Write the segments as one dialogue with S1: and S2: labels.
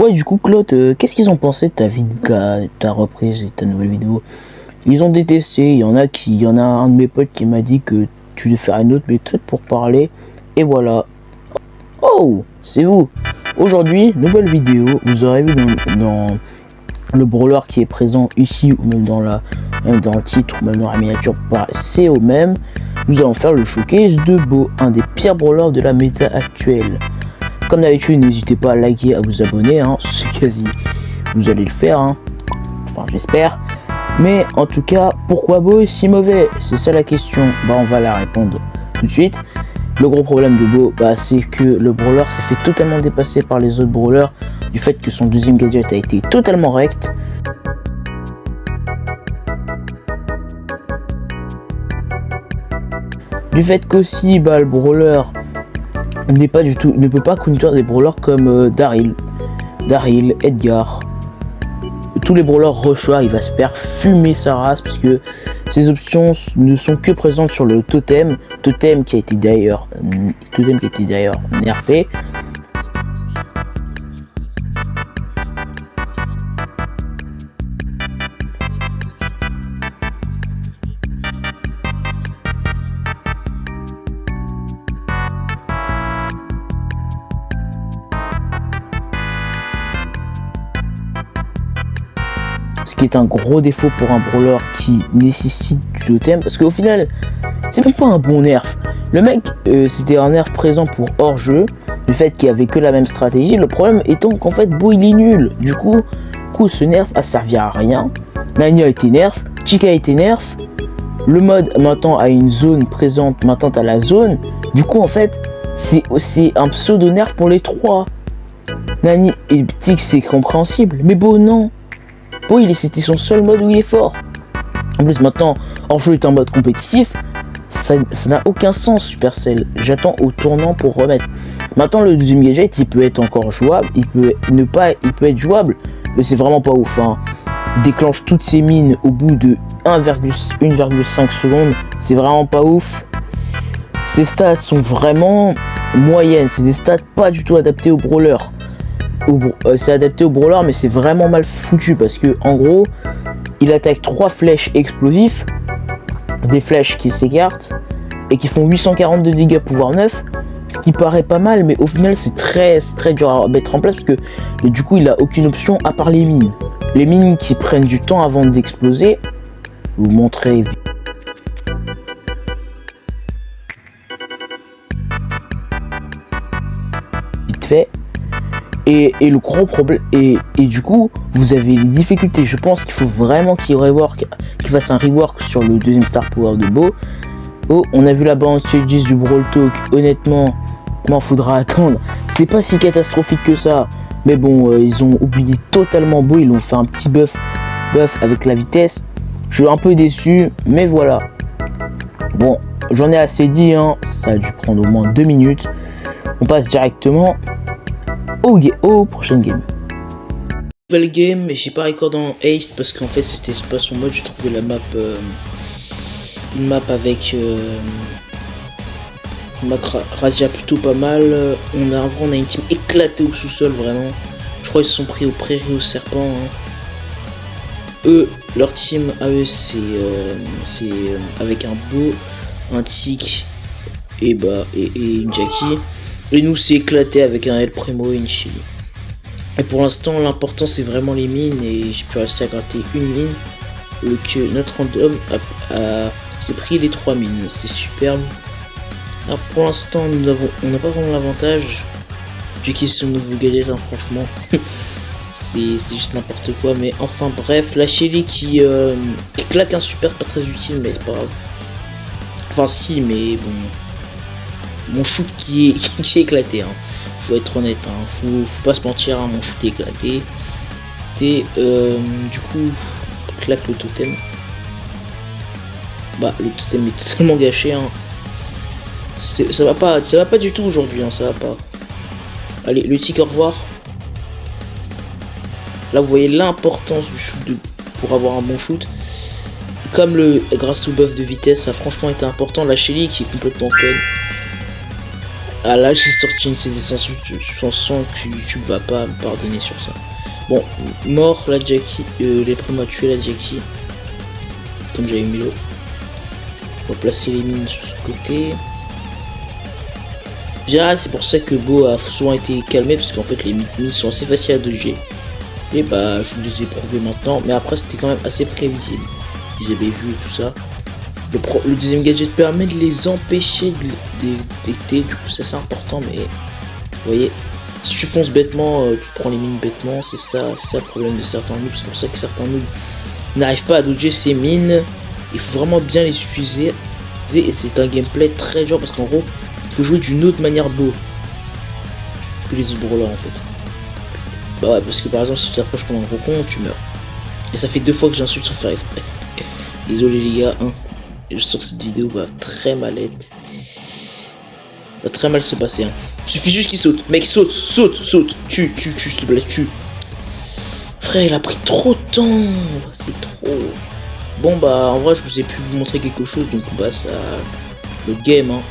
S1: Ouais, du coup, Claude, qu'est-ce qu'ils ont pensé de ta ta reprise et ta nouvelle vidéo? Ils ont détesté. Il y en a un de mes potes qui m'a dit que tu devais faire une autre méthode pour parler. Et voilà. Oh, c'est vous. Aujourd'hui, nouvelle vidéo. Vous aurez vu dans le brawler qui est présent ici ou même même dans le titre ou même dans la miniature, c'est au même. Nous allons faire le showcase de Bo, un des pires brawlers de la méta actuelle. Comme d'habitude, n'hésitez pas à liker, à vous abonner, hein, c'est quasi, vous allez le faire, hein. Enfin j'espère. Mais en tout cas, pourquoi Bo est si mauvais? C'est ça la question. Bah on va la répondre tout de suite. Le gros problème de Bo, c'est que le brawler s'est fait totalement dépasser par les autres brawlers du fait que son deuxième gadget a été totalement rect. Du fait qu'aussi le brawler ne peut pas counter des brawlers comme Daryl, Edgar. Tous les brawlers rushois, il va se faire fumer sa race puisque ces options ne sont que présentes sur le totem qui a été d'ailleurs nerfé. Ce qui est un gros défaut pour un brawler qui nécessite du totem, parce qu'au final c'est même pas un bon nerf. Le mec c'était un nerf présent pour hors jeu, du fait qu'il avait que la même stratégie. Le problème étant qu'en fait Bo il est nul, du coup ce nerf a servi à rien. Nani a été nerf, Chica a été nerf, le mode maintenant a une zone présente, maintenant à la zone, du coup en fait c'est un pseudo nerf pour les trois. Nani et Tix c'est compréhensible, mais Bo non. Bo c'était son seul mode où il est fort. En plus maintenant hors jeu est en mode compétitif, ça n'a aucun sens Supercell. J'attends au tournant pour remettre. Maintenant le deuxième gadget il peut être encore jouable, il peut être jouable, mais c'est vraiment pas ouf, hein. Déclenche toutes ses mines au bout de 1,5 secondes, c'est vraiment pas ouf. Ses stats sont vraiment moyennes, c'est des stats pas du tout adaptés au brawler. C'est adapté au brawler mais c'est vraiment mal foutu parce que en gros il attaque 3 flèches explosifs, des flèches qui s'écartent et qui font 840 de dégâts pouvoir 9, ce qui paraît pas mal, mais au final c'est très dur à mettre en place parce que du coup il a aucune option à part les mines qui prennent du temps avant d'exploser. Vous montrer vite fait. Et le gros problème, et du coup vous avez les difficultés. Je pense qu'il faut vraiment qu'il fasse un rework sur le deuxième star power de Bo. Oh, on a vu la balance changes du Brawl Talk, honnêtement m'en faudra attendre, c'est pas si catastrophique que ça, mais bon ils ont oublié totalement Bo, ils l'ont fait un petit buff avec la vitesse. Je suis un peu déçu, mais voilà. Bon, j'en ai assez dit, hein. Ça a dû prendre au moins 2 minutes. On passe directement au prochain game. Nouvelle game, mais j'ai pas record en haste parce qu'en fait c'était pas son mode. J'ai trouvé la map, une map avec Razia plutôt pas mal. On a une team éclatée au sous-sol vraiment. Je crois qu'ils se sont pris aux prairies aux serpents, hein. Eux, leur team à eux c'est avec un Bo, un Tic et une Jackie. Et nous c'est éclaté avec un El Primo et une Chili. Et pour l'instant l'important c'est vraiment les mines et j'ai pu rester à gratter une mine. Que notre random s'est pris les 3 mines, c'est superbe. Alors pour l'instant on n'a pas vraiment l'avantage du qui son nouveau gadget, hein, franchement. c'est juste n'importe quoi, mais enfin bref, la Chili qui claque un super pas très utile, mais c'est pas grave. Enfin si, mais bon. Mon shoot qui est éclaté, hein. Faut être honnête, hein. Faut pas se mentir, hein. Mon shoot est éclaté. Et du coup, claque le totem. Le totem est totalement gâché, hein. Ça va pas du tout aujourd'hui, hein. Ça va pas. Allez, le tic, au revoir. Là, vous voyez l'importance du shoot pour avoir un bon shoot. Comme grâce au buff de vitesse, ça a franchement été important. La Shelly qui est complètement conne. Ah là j'ai sorti une CD insultes, je sens que YouTube va pas me pardonner sur ça. Bon, mort la Jackie, les primes à tuer la Jackie. Comme j'avais mis l'eau. On va placer les mines sur ce côté. En général c'est pour ça que Beau a souvent été calmé, parce qu'en fait les mines sont assez faciles à dodger. Et bah je vous les ai prouvés maintenant, mais après c'était quand même assez prévisible. Ils avaient vu tout ça. Le deuxième gadget permet de les empêcher de détecter, du coup ça c'est important, mais vous voyez, si tu fonces bêtement, tu prends les mines bêtement, c'est ça le problème de certains noobs, c'est pour ça que certains noobs n'arrivent pas à dodger ces mines, il faut vraiment bien les utiliser, et c'est un gameplay très dur parce qu'en gros, il faut jouer d'une autre manière Beau que les autres brawlers en fait. Bah ouais, parce que par exemple si tu t'approches comme un gros con, tu meurs. Et ça fait 2 fois que j'insulte sans faire exprès. Désolé les gars, hein. Je sens que cette vidéo va très mal être. Va très mal se passer. Hein. Il suffit juste qu'il saute. Mec, saute. Tue, s'il te plaît, tue. Frère, il a pris trop de temps. C'est trop. Bon, bah, en vrai, je vous ai pu vous montrer quelque chose. Donc, bah, ça. Le game, hein.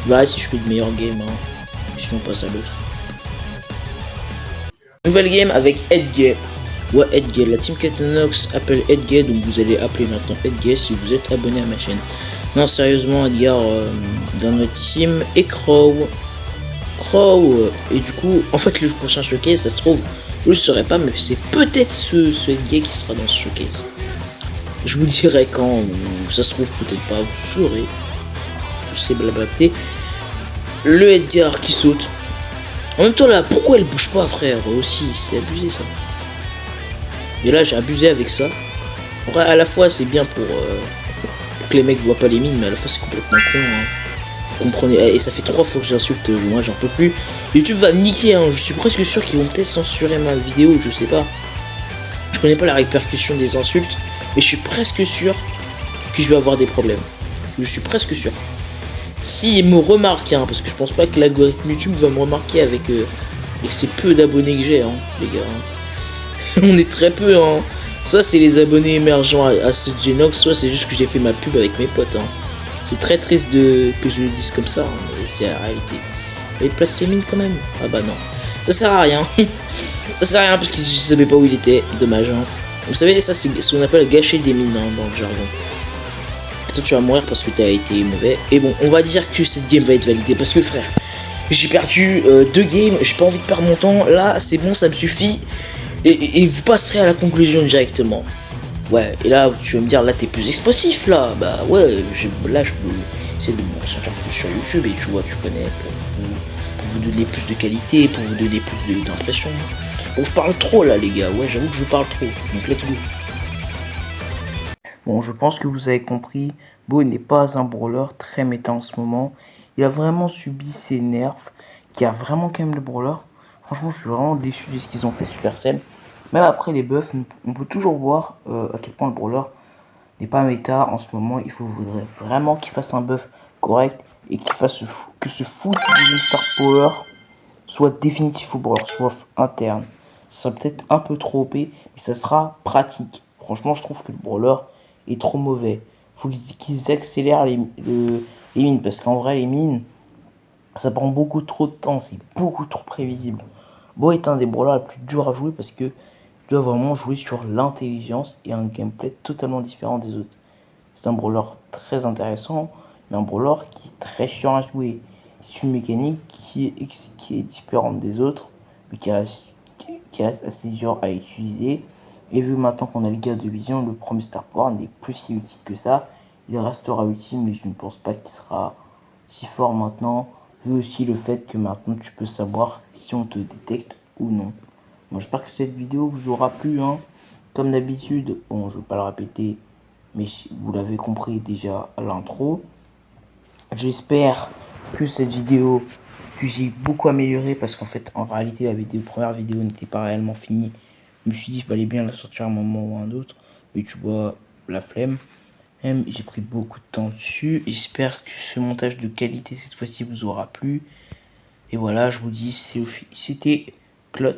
S1: Je verrai si je fais de meilleurs games, hein. Sinon, on passe à l'autre. Nouvelle game avec Edgay. Ouais, Edgay, la team Catanox appelle Edgay, donc vous allez appeler maintenant Edgay si vous êtes abonné à ma chaîne. Non, sérieusement, Edgar dans notre team et Crow. Et du coup, en fait, le prochain showcase, ça se trouve, je ne saurais pas, mais c'est peut-être ce Edgay qui sera dans ce showcase. Je vous dirai quand, ou ça se trouve, peut-être pas, vous saurez. Je sais blablater. Le Edgar qui saute. En même temps, là, pourquoi elle bouge pas, frère? Aussi, c'est abusé ça. Et là j'ai abusé avec ça. En vrai, à la fois c'est bien pour que les mecs voient pas les mines, mais à la fois c'est complètement con. Hein. Vous comprenez. Et ça fait 3 fois que j'insulte, moi j'en peux plus. YouTube va me niquer, hein. Je suis presque sûr qu'ils vont peut-être censurer ma vidéo, je sais pas. Je connais pas la répercussion des insultes, mais je suis presque sûr que je vais avoir des problèmes. Je suis presque sûr. S'ils me remarquent, hein, parce que je pense pas que l'algorithme YouTube va me remarquer avec ces peu d'abonnés que j'ai, hein, les gars. Hein. On est très peu, hein. Soit c'est les abonnés émergents à ce Genox, soit c'est juste que j'ai fait ma pub avec mes potes. Hein. C'est très triste que je le dise comme ça, hein, mais c'est la réalité. Mais place les mines quand même. Ah bah non. Ça sert à rien. Ça sert à rien parce que je savais pas où il était. Dommage. Hein. Vous savez, ça c'est ce qu'on appelle gâcher des mines, hein, dans le jargon. Toi tu vas mourir parce que t'as été mauvais. Et bon, on va dire que cette game va être validée parce que frère, j'ai perdu 2 games. J'ai pas envie de perdre mon temps. Là, c'est bon, ça me suffit. Et vous passerez à la conclusion directement. Ouais, et là, tu vas me dire, là, t'es plus expressif, là. Bah ouais, là, je peux essayer de me ressentir plus sur YouTube. Et tu vois, tu connais, pour vous donner plus de qualité, pour vous donner plus d'impression. Bon, je parle trop, là, les gars. Ouais, j'avoue que je parle trop. Donc, let's go. Bon, je pense que vous avez compris. Beau n'est pas un brawler très méta en ce moment. Il a vraiment subi ses nerfs, qui a vraiment quand même le brawler. Franchement, je suis vraiment déçu de ce qu'ils ont fait Supercell. Même après les buffs, on peut toujours voir à quel point le brawler n'est pas méta en ce moment. Il faudrait vraiment qu'il fasse un buff correct et qu'il fasse que ce foutu deuxième star power soit définitif au brawler, soit interne. Ça sera peut-être un peu trop OP, mais ça sera pratique. Franchement, je trouve que le brawler est trop mauvais. Faut qu'ils accélèrent les mines, parce qu'en vrai, les mines, ça prend beaucoup trop de temps, c'est beaucoup trop prévisible. Beau est un des brawlers les plus durs à jouer parce que tu dois vraiment jouer sur l'intelligence et un gameplay totalement différent des autres. C'est un brawler très intéressant, mais un brawler qui est très chiant à jouer. C'est une mécanique qui est différente des autres, mais qui reste assez dur à utiliser. Et vu maintenant qu'on a le gars de vision, le premier Star Power n'est plus si utile que ça. Il restera utile, mais je ne pense pas qu'il sera si fort maintenant. Vu aussi le fait que maintenant tu peux savoir si on te détecte ou non. Bon, j'espère que cette vidéo vous aura plu, hein. Comme d'habitude, bon, je vais pas le répéter, mais vous l'avez compris déjà à l'intro. J'espère que cette vidéo, que j'ai beaucoup amélioré, parce qu'en fait, en réalité, la première vidéo n'était pas réellement finie. Je me suis dit qu'il fallait bien la sortir à un moment ou à un autre, mais tu vois, la flemme. Même, j'ai pris beaucoup de temps dessus. J'espère que ce montage de qualité cette fois-ci vous aura plu. Et voilà, je vous dis, c'était Clot.